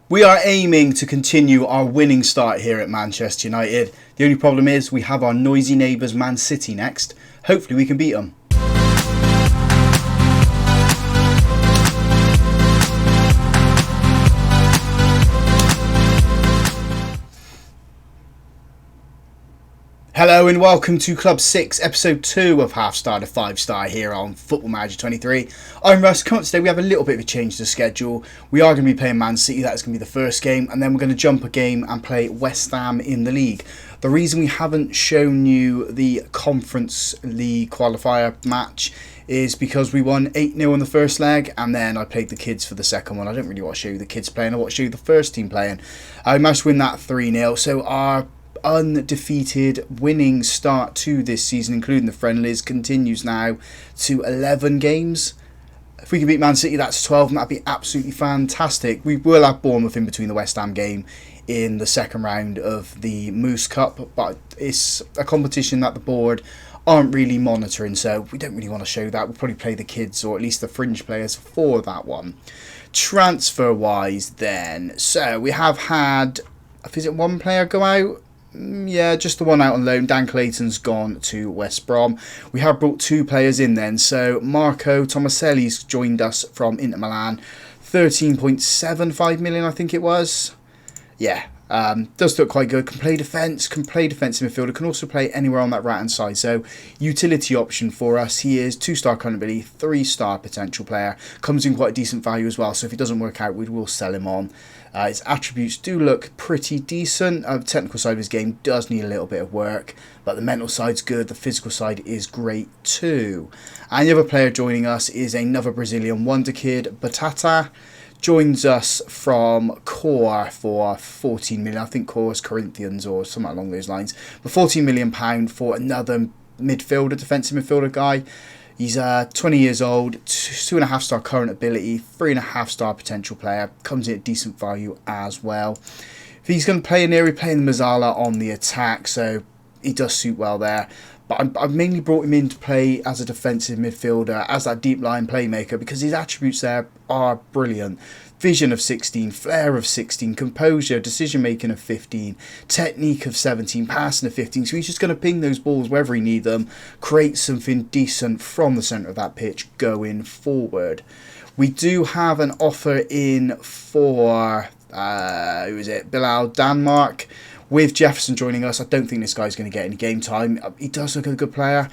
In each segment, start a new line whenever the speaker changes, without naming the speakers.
We are aiming to continue our winning start here at Manchester United. The only problem is we have our noisy neighbours Man City next. Hopefully we can beat them. Hello and welcome to Club 6, Episode 2 of Half Star to 5 Star here on Football Manager 23. I'm Russ. Come on, today we have a little bit of a change to schedule. We are going to be playing Man City, that is going to be the first game, and then we're going to jump a game and play West Ham in the league. The reason we haven't shown you the Conference League qualifier match is because we won 8-0 in the first leg, and then I played the kids for the second one. I don't really want to show you the kids playing, I want to show you the first team playing. I managed to win that 3-0, so our undefeated winning start to this season, including the friendlies, continues now to 11 games. If we can beat Man City, that's 12, and that'd be absolutely fantastic. We will have Bournemouth in between the West Ham game in the second round of the Moose Cup, but it's a competition that the board aren't really monitoring, so we don't really want to show that. We'll probably play the kids, or at least the fringe players, for that one. Transfer wise then, so we have had, is it one player go out? Yeah, just the one out on loan. Dan Clayton's gone to West Brom. We have brought two players in then. So Marco Tomaselli's joined us from Inter Milan. 13.75 million, I think it was. Yeah, does look quite good. Can play defence defensive midfielder. Can also play anywhere on that right hand side. So utility option for us. He is 2-star current ability, 3-star potential player. Comes in quite a decent value as well. So if it doesn't work out, we will sell him on. His attributes do look pretty decent. The technical side of his game does need a little bit of work, but the mental side's good. The physical side is great too. And the other player joining us is another Brazilian wonder kid, Batata. Joins us from Core for 14 million. I think Core is Corinthians or something along those lines. But £14 million for another midfielder, defensive midfielder guy. He's 20 years old, 2.5-star current ability, 3.5-star potential player. Comes in at decent value as well. If he's going to play in there, we're playing Mazzala on the attack, so he does suit well there. But I've mainly brought him in to play as a defensive midfielder, as that deep line playmaker, because his attributes there are brilliant. Vision of 16, flair of 16, composure, decision making of 15, technique of 17, passing of 15. So he's just going to ping those balls wherever he needs them, create something decent from the centre of that pitch going forward. We do have an offer in for, who is it, Bilal Denmark. With Jefferson joining us, I don't think this guy's going to get any game time. He does look like a good player,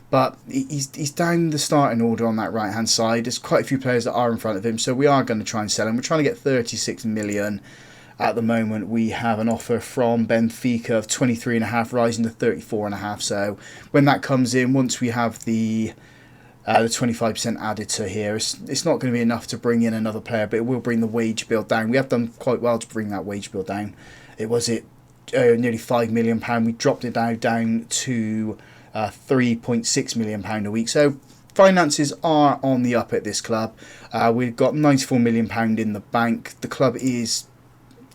but he's down the starting order on that right hand side. There's quite a few players that are in front of him, so we are going to try and sell him. We're trying to get 36 million at the moment. We have an offer from Benfica of 23.5, rising to 34.5. So when that comes in, once we have the 25% added to here, it's not going to be enough to bring in another player, but it will bring the wage bill down. We have done quite well to bring that wage bill down. Nearly £5 million. We dropped it now down to £3.6 million a week. So finances are on the up at this club. We've got £94 million in the bank. The club is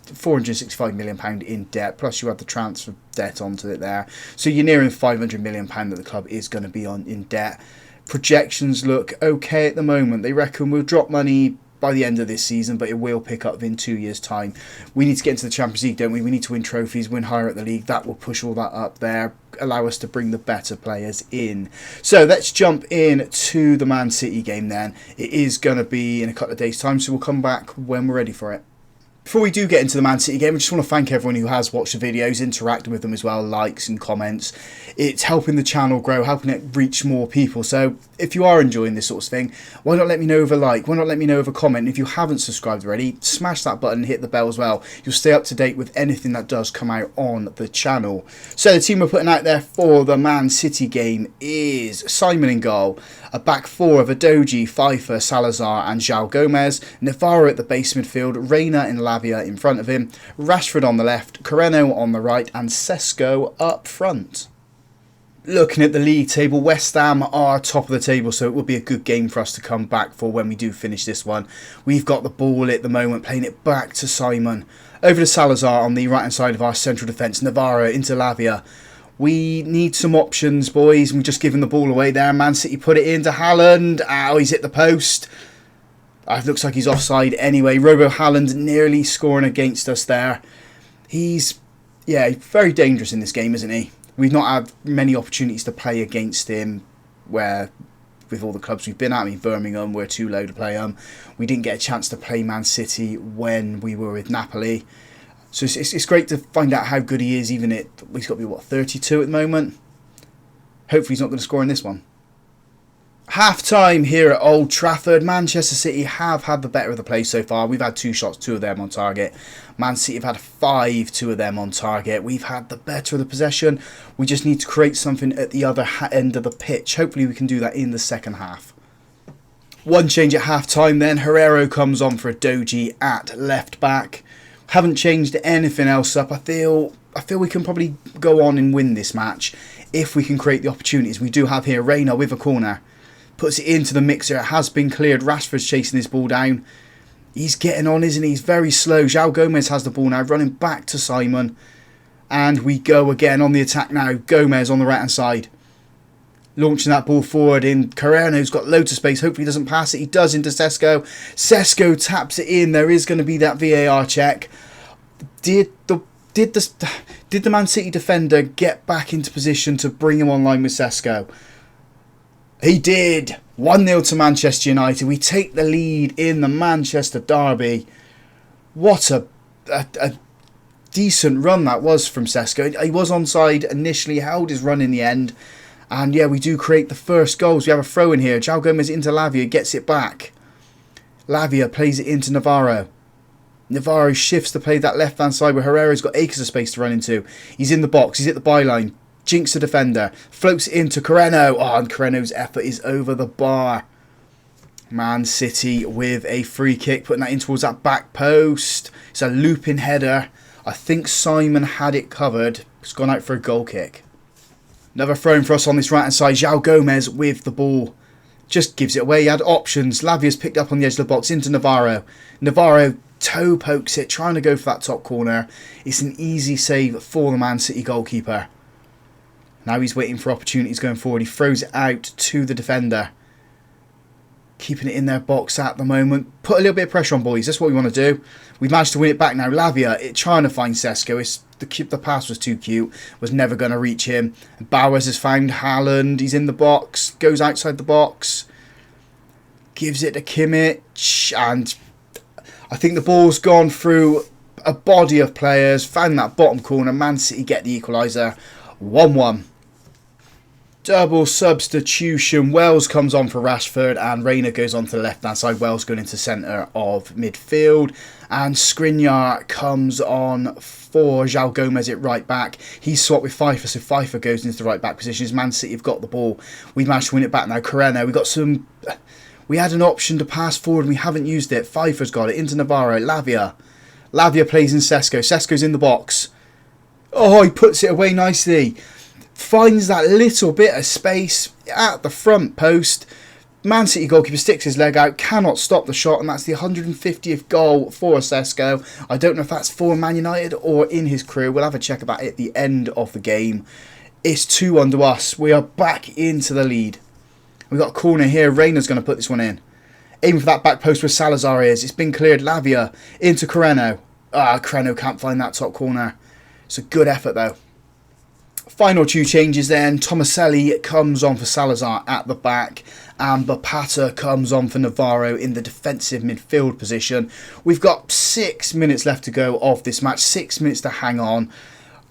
£465 million in debt, plus you have the transfer debt onto it there. So you're nearing £500 million that the club is going to be on in debt. Projections look okay at the moment. They reckon we'll drop money by the end of this season, but it will pick up in 2 years' time. We need to get into the Champions League, don't we? We need to win trophies, win higher at the league. That will push all that up there, allow us to bring the better players in. So let's jump in to the Man City game then. It is going to be in a couple of days' time, so we'll come back when we're ready for it. Before we do get into the Man City game, I just want to thank everyone who has watched the videos, interacted with them as well, likes and comments. It's helping the channel grow, helping it reach more people. So if you are enjoying this sort of thing, why not let me know with a like? Why not let me know with a comment? If you haven't subscribed already, smash that button and hit the bell as well. You'll stay up to date with anything that does come out on the channel. So the team we're putting out there for the Man City game is Simon in goal, a back four of Adoji, Pfeiffer, Salazar and João Gomez, Navarro at the base midfield, Reina and Lavia in front of him, Rashford on the left, Coreno on the right and Sesko up front. Looking at the league table, West Ham are top of the table, so it will be a good game for us to come back for when we do finish this one. We've got the ball at the moment, playing it back to Simon. Over to Salazar on the right hand side of our central defence, Navarro into Lavia. We need some options, boys. We've just given the ball away there. Man City put it into Haaland. Oh, he's hit the post. It looks like he's offside anyway. Robo Haaland nearly scoring against us there. He's, very dangerous in this game, isn't he? We've not had many opportunities to play against him where, with all the clubs we've been at, Birmingham, we're too low to play them. We didn't get a chance to play Man City when we were with Napoli. So it's great to find out how good he is, even at, he's got to be, 32 at the moment? Hopefully he's not going to score in this one. Half-time here at Old Trafford. Manchester City have had the better of the play so far. We've had 2 shots, 2 of them on target. Man City have had 5, 2 of them on target. We've had the better of the possession. We just need to create something at the other end of the pitch. Hopefully we can do that in the second half. One change at half-time then. Herrera comes on for a Doji at left-back. Haven't changed anything else up. I feel we can probably go on and win this match if we can create the opportunities. We do have here Reina with a corner. Puts it into the mixer. It has been cleared. Rashford's chasing this ball down. He's getting on, isn't he? He's very slow. João Gomez has the ball now, running back to Simon. And we go again on the attack now. Gomez on the right-hand side. Launching that ball forward in. Carreno's got loads of space. Hopefully he doesn't pass it. He does into Sesko. Sesko taps it in. There is going to be that VAR check. Did the Man City defender get back into position to bring him online with Sesko? He did. 1-0 to Manchester United. We take the lead in the Manchester derby. What a decent run that was from Sesko. He was onside initially, held his run in the end. And we do create the first goals. We have a throw in here. João Gomez into Lavia, gets it back. Lavia plays it into Navarro. Navarro shifts to play that left-hand side where Herrera's got acres of space to run into. He's in the box. He's at the byline. Jinx the defender. Floats it into Carreno. Oh, and Carreno's effort is over the bar. Man City with a free kick. Putting that in towards that back post. It's a looping header. I think Simon had it covered. It's gone out for a goal kick. Another throw for us on this right-hand side. João Gomez with the ball. Just gives it away. He had options. Lavia's picked up on the edge of the box into Navarro. Navarro toe pokes it, trying to go for that top corner. It's an easy save for the Man City goalkeeper. Now he's waiting for opportunities going forward. He throws it out to the defender. Keeping it in their box at the moment. Put a little bit of pressure on, boys. That's what we want to do. We've managed to win it back now. Lavia trying to find Sesko. The pass was too cute. Was never going to reach him. Bowers has found Haaland. He's in the box. Goes outside the box. Gives it to Kimmich. And I think the ball's gone through a body of players. Found that bottom corner. Man City get the equaliser. 1-1. Double substitution. Wells comes on for Rashford and Reina goes on to the left hand side. Wells going into centre of midfield. And Skriniar comes on for João Gomez at right back. He's swapped with Pfeiffer, so Pfeiffer goes into the right back position. As Man City have got the ball. We've managed to win it back now. Carreno, we had an option to pass forward and we haven't used it. Pfeiffer's got it into Navarro. Lavia plays in Sesko. Sesko's in the box. Oh, he puts it away nicely. Finds that little bit of space at the front post. Man City goalkeeper sticks his leg out, cannot stop the shot, and that's the 150th goal for Sesko. I don't know if that's for Man United or in his career. We'll have a check of that at the end of the game. It's 2-1 to us. We are back into the lead. We've got a corner here. Reina's going to put this one in. Aiming for that back post where Salazar is. It's been cleared. Lavia into Carreno. Carreno can't find that top corner. It's a good effort though. Final 2 changes then. Tomaselli comes on for Salazar at the back. And Bapata comes on for Navarro in the defensive midfield position. We've got 6 minutes left to go of this match. 6 minutes to hang on.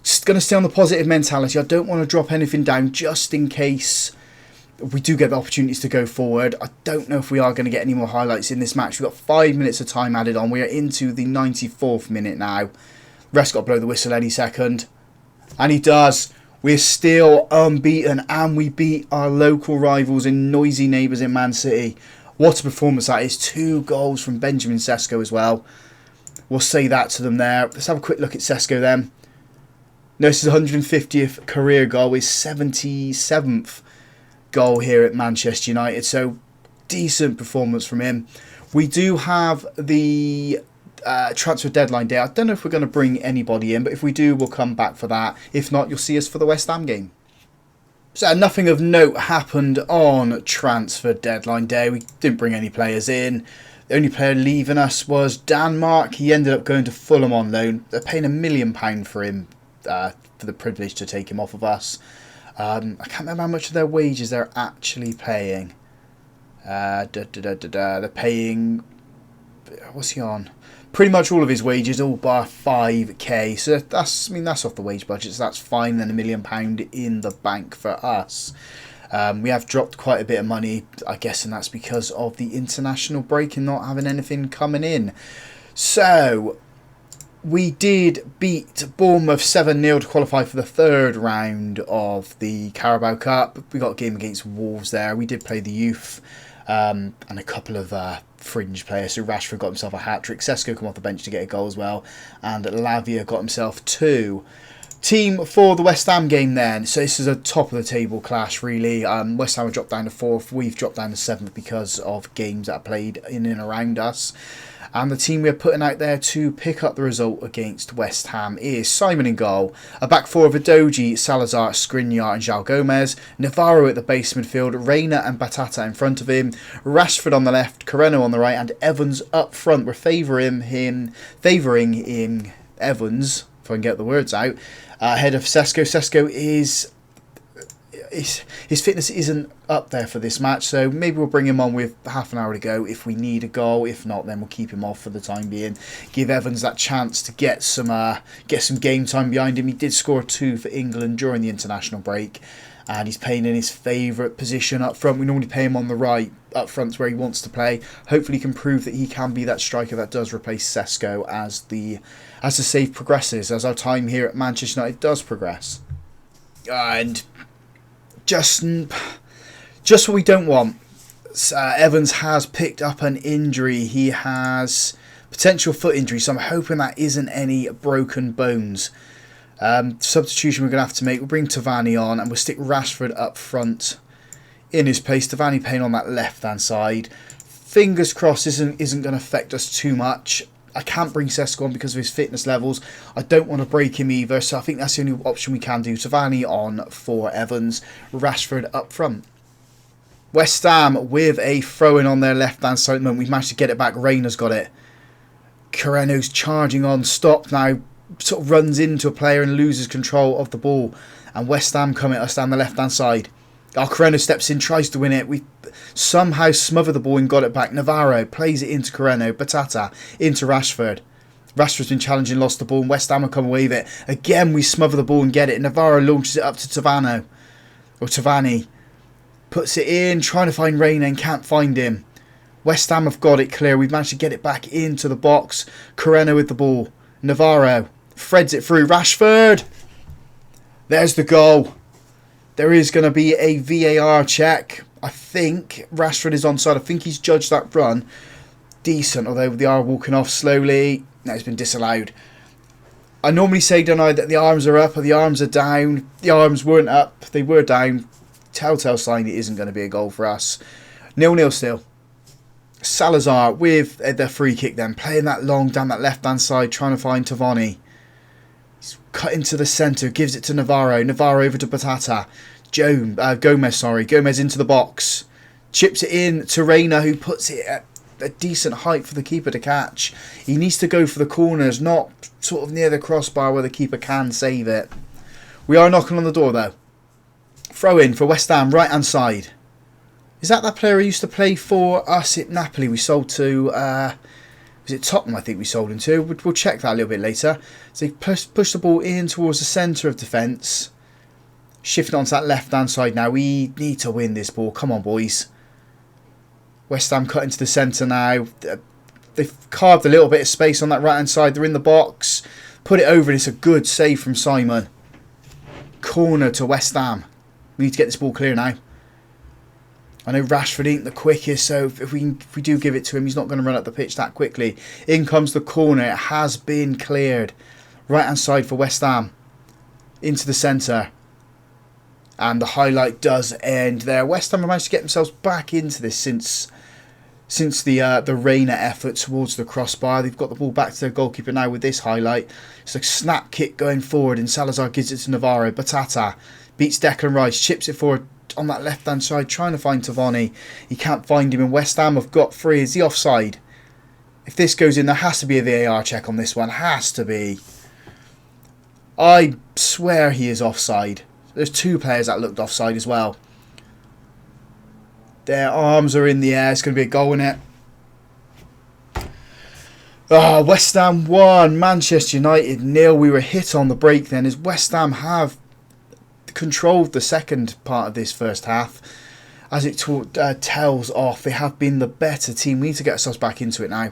Just going to stay on the positive mentality. I don't want to drop anything down just in case we do get the opportunities to go forward. I don't know if we are going to get any more highlights in this match. We've got 5 minutes of time added on. We are into the 94th minute now. Russ got to blow the whistle any second. And he does. We're still unbeaten and we beat our local rivals in noisy neighbours in Man City. What a performance that is. 2 goals from Benjamin Sesko as well. We'll say that to them there. Let's have a quick look at Sesko then. No, this is 150th career goal. His 77th goal here at Manchester United. So decent performance from him. We do have the transfer deadline day. I don't know if we're going to bring anybody in, but if we do, we'll come back for that. If not, you'll see us for the West Ham game. So nothing of note happened on transfer deadline day. We didn't bring any players in. The only player leaving us was Denmark. He ended up going to Fulham on loan. They're paying £1 million for him, for the privilege to take him off of us. I can't remember how much of their wages they're actually paying. They're paying... What's he on? Pretty much all of his wages, all bar 5k. So that's off the wage budget, so that's fine. Then £1 million in the bank for us. We have dropped quite a bit of money, I guess, and that's because of the international break and not having anything coming in. So we did beat Bournemouth 7-0 to qualify for the third round of the Carabao Cup. We got a game against Wolves there. We did play the youth and a couple of fringe players. So Rashford got himself a hat-trick. Sesko come off the bench to get a goal as well. And Lavia got himself 2. Team for the West Ham game then. So this is a top of the table clash really. West Ham have dropped down to 4th. We've dropped down to 7th because of games that are played in and around us. And the team we're putting out there to pick up the result against West Ham is Simon in goal. A back four of Adoji, Salazar, Skriniar and João Gomez. Navarro at the base midfield. Reina and Batata in front of him. Rashford on the left, Coreno on the right and Evans up front. We're favouring him Evans, if I can get the words out, ahead of Sesko. Sesko is... His fitness isn't up there for this match, so maybe we'll bring him on with half an hour to go if we need a goal. If not, then we'll keep him off for the time being. Give Evans that chance to get some game time behind him. He did score 2 for England during the international break, and he's playing in his favourite position up front. We normally play him on the right, up front's where he wants to play. Hopefully he can prove that he can be that striker that does replace Sesko as the save progresses, as our time here at Manchester United does progress. And just what we don't want. Evans has picked up an injury. He has potential foot injury, so I'm hoping that isn't any broken bones. Substitution we're going to have to make. We'll bring Tavani on and we'll stick Rashford up front in his place. Tavani playing on that left hand side. Fingers crossed isn't going to affect us too much. I can't bring Sesko on because of his fitness levels. I don't want to break him either, so I think that's the only option we can do. Tavani on for Evans, Rashford up front. West Ham with a throw-in on their left-hand side at the moment. We've managed to get it back. Reina's got it. Coreno's charging on, stopped now, sort of runs into a player and loses control of the ball. And West Ham come at us down the left-hand side. Coreno steps in, tries to win it. We somehow smother the ball and got it back. Navarro plays it into Coreno. Batata into Rashford. Rashford's been challenging, lost the ball, and West Ham will come away with it. Again, we smother the ball and get it. Navarro launches it up to Tavani. Puts it in, trying to find Reina and can't find him. West Ham have got it clear. We've managed to get it back into the box. Coreno with the ball. Navarro threads it through. Rashford! There's the goal. There is going to be a VAR check. I think Rashford is onside. I think he's judged that run decent, although they are walking off slowly. No, it's been disallowed. I normally say, don't I, that the arms are up or the arms are down. The arms weren't up. They were down. Telltale sign it isn't going to be a goal for us. 0-0 still. Salazar with the free kick then. Playing that long down that left-hand side, trying to find Tavani. He's cut into the centre, gives it to Navarro. Navarro over to Batata. Gomez into the box. Chips it in to Reina, who puts it at a decent height for the keeper to catch. He needs to go for the corners, not sort of near the crossbar where the keeper can save it. We are knocking on the door though. Throw in for West Ham, right hand side. Is that player who used to play for us at Napoli? We sold to... was it Tottenham, I think we sold him to? We'll check that a little bit later. So he pushed the ball in towards the centre of defence. Shifting onto that left-hand side now. We need to win this ball. Come on, boys. West Ham cut into the centre now. They've carved a little bit of space on that right-hand side. They're in the box. Put it over and it's a good save from Simon. Corner to West Ham. We need to get this ball clear now. I know Rashford ain't the quickest, so if we do give it to him, he's not going to run up the pitch that quickly. In comes the corner. It has been cleared. Right hand side for West Ham. Into the centre. And the highlight does end there. West Ham have managed to get themselves back into this since the Reina effort towards the crossbar. They've got the ball back to their goalkeeper now with this highlight. It's a snap kick going forward and Salazar gives it to Navarro. Batata beats Declan Rice, chips it forward on that left hand side, trying to find Tavani. He can't find him, and West Ham have got free. Is he offside? If this goes in, there has to be a VAR check on this one. Has to be. I swear he is offside. There's 2 players that looked offside as well. Their arms are in the air. It's going to be a goal in it. West Ham 1, Manchester United 0. We were hit on the break then as West Ham have controlled the second part of this first half. As it tells off, they have been the better team. We need to get ourselves back into it now.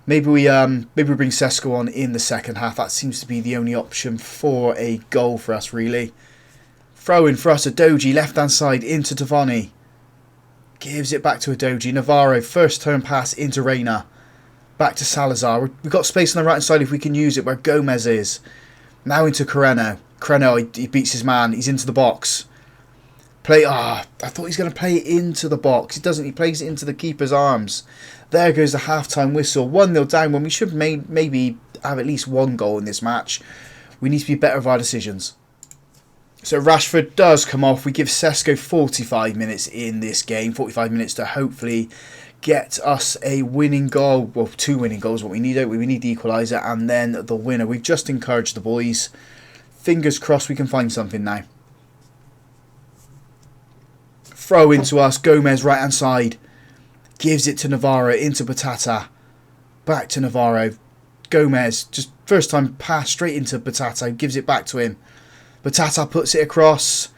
Maybe we bring Sesko on in the second half. That seems to be the only option for a goal for us, really. Throw in for us, Udogie, left-hand side into Tavani. Gives it back to Udogie. Navarro, first turn pass into Reina. Back to Salazar. We've got space on the right-hand side if we can use it where Gomez is. Now into Coreno. Coreno, he beats his man. He's into the box. I thought he was going to play it into the box. He doesn't. He plays it into the keeper's arms. There goes the half-time whistle. 1-0 down when we should maybe have at least 1 goal in this match. We need to be better with our decisions. So Rashford does come off. We give Sesko 45 minutes in this game. 45 minutes to hopefully get us a winning goal. Well, 2 winning goals. What we need, we need the equaliser and then the winner. We've just encouraged the boys. Fingers crossed we can find something now. Throw into us. Gomez right hand side. Gives it to Navarro. Into Batata. Back to Navarro. Gomez. Just first time pass straight into Batata. Gives it back to him. Batata puts it across.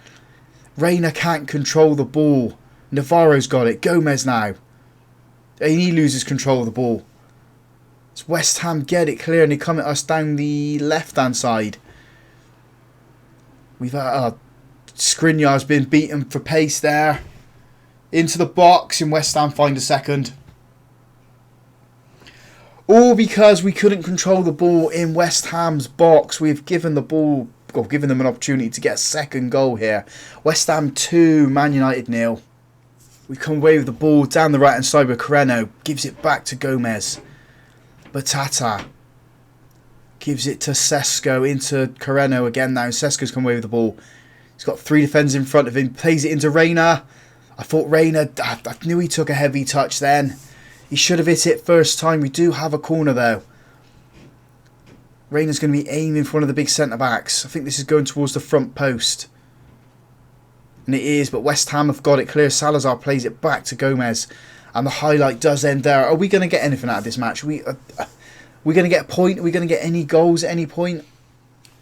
Reina can't control the ball. Navarro's got it. Gomez now. And he loses control of the ball. It's West Ham get it clear and they come at us down the left hand side. We've Skriniar's been beaten for pace there. Into the box and West Ham find a second. All because we couldn't control the ball in West Ham's box. We've given the ball, or given them an opportunity to get a second goal here. West Ham 2, Man United 0. We come away with the ball down the right hand side with Coreno. Gives it back to Gomez. Batata. Gives it to Sesko into Coreno again now. Sesko's come away with the ball. He's got 3 defenders in front of him. Plays it into Reina. I thought Reina, I knew he took a heavy touch then. He should have hit it first time. We do have a corner though. Reina's going to be aiming for one of the big centre-backs. I think this is going towards the front post. And it is, but West Ham have got it clear. Salazar plays it back to Gomez. And the highlight does end there. Are we going to get anything out of this match? We're going to get a point? Are we going to get any goals at any point?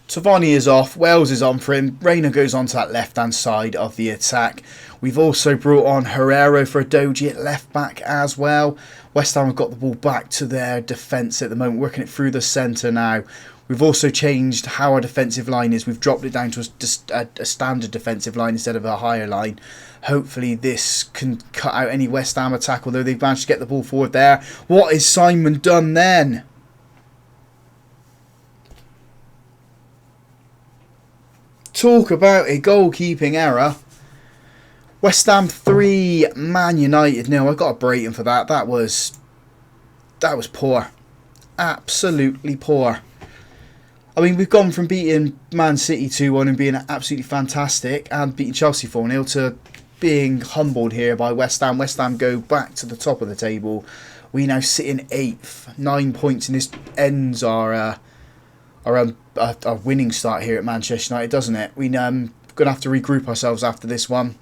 Tavani is off. Wells is on for him. Reina goes on to that left-hand side of the attack. We've also brought on Herrero for Udogie at left-back as well. West Ham have got the ball back to their defence at the moment, working it through the centre now. We've also changed how our defensive line is. We've dropped it down to a standard defensive line instead of a higher line. Hopefully this can cut out any West Ham attack, although they've managed to get the ball forward there. What has Simon done then? Talk about a goalkeeping error. West Ham 3, Man United 0. I got a brating for that. That was poor. Absolutely poor. I mean, we've gone from beating Man City 2-1 and being absolutely fantastic and beating Chelsea 4-0 to being humbled here by West Ham. West Ham go back to the top of the table. We now sit in 8th. 9 points, and this ends our winning start here at Manchester United, doesn't it? We're going to have to regroup ourselves after this one.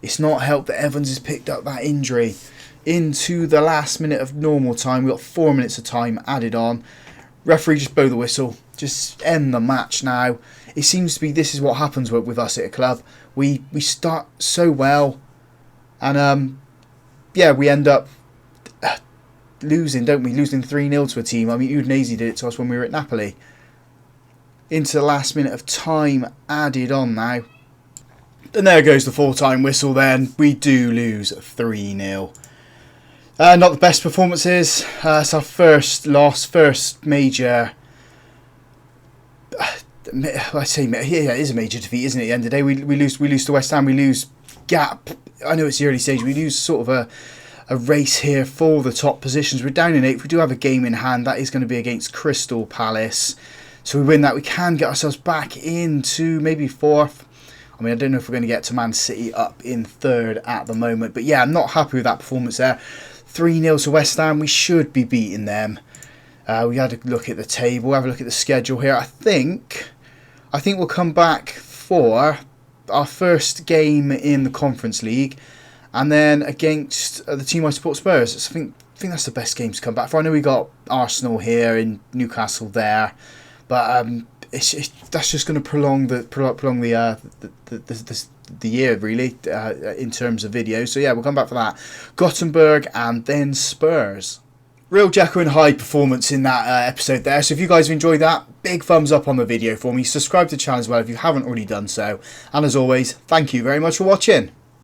It's not helped that Evans has picked up that injury. Into the last minute of normal time, we've got 4 minutes of time added on. Referee just blow the whistle. Just end the match now. It seems to be this is what happens with us at a club. We start so well, and we end up losing, don't we? Losing 3-0 to a team. I mean, Udinese did it to us when we were at Napoli. Into the last minute of time added on now. And there goes the full-time whistle then. We do lose 3-0. Not the best performances. It's our first loss, first major... I say, yeah, it is a major defeat, isn't it? At the end of the day, we lose to West Ham. We lose gap. I know it's the early stage. We lose sort of a race here for the top positions. We're down in 8th. We do have a game in hand. That is going to be against Crystal Palace. So we win that. We can get ourselves back into maybe 4th. I mean, I don't know if we're going to get to Man City up in 3rd at the moment. But yeah, I'm not happy with that performance there. 3-0 to West Ham. We should be beating them. We had a look at the table, have a look at the schedule here. I think we'll come back for our first game in the Conference League, and then against the team I support, Spurs. I think that's the best game to come back for. I know we got Arsenal here and Newcastle there, but that's just going to prolong the year really in terms of videos. So yeah, we'll come back for that. Gothenburg and then Spurs. Real Jekyll and Hyde performance in that episode there. So if you guys have enjoyed that, big thumbs up on the video for me. Subscribe to the channel as well if you haven't already done so. And as always, thank you very much for watching.